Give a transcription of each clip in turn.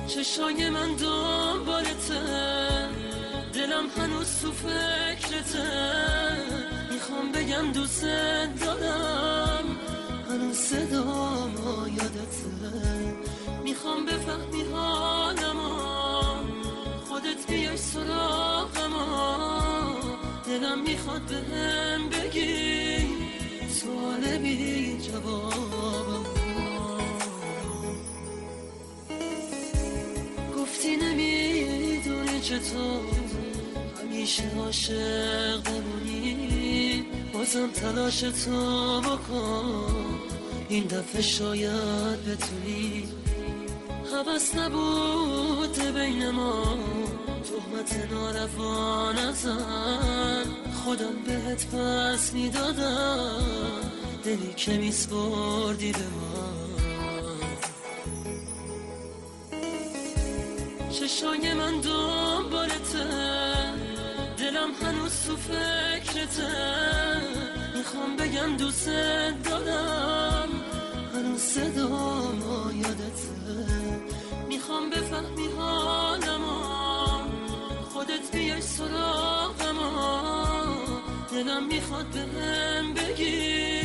چشای من دنبالته، دلم هنوز تو فکرته. میخوام بگم دوست دارم، هنوز صدام یادته. میخوام بفهمی حالمو، خودت بیای سراغمو. دلم میخواد بهم بگی سوال بی جوابم. گفتی نمیدونی چطور همیشه عاشق بمونی، بازم تلاش تو بکن، این دفعه شاید بتونی. حوث نبود بین ما، تهمت ناروا نزن، خودم بهت پس میدادم دلی که میسپردی به من. چشای من دنبالته، دلم هنوز تو فکرته. میخوام بگم دوست دارم، هنوز صدام یادته. میخوام بفهمی حالمو، خودت بیای سراغمو. دلم میخواد بهم بگی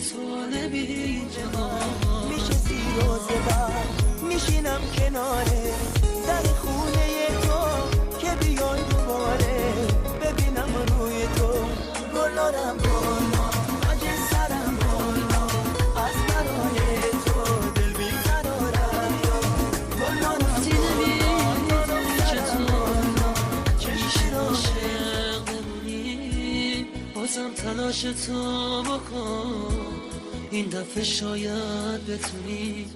سوال بی جواب. میشه زیر و زبر میشینم کناره در خونه تو که بیای دوباره ببینم روی تو گلارم بالا، تاج سرم بالا، از برای تو دل بیقرارم. گلارم نمیدونی چطور چشم عاشق بمونی، بازم تلاش تو بکن، این دفعه شاید بتونی.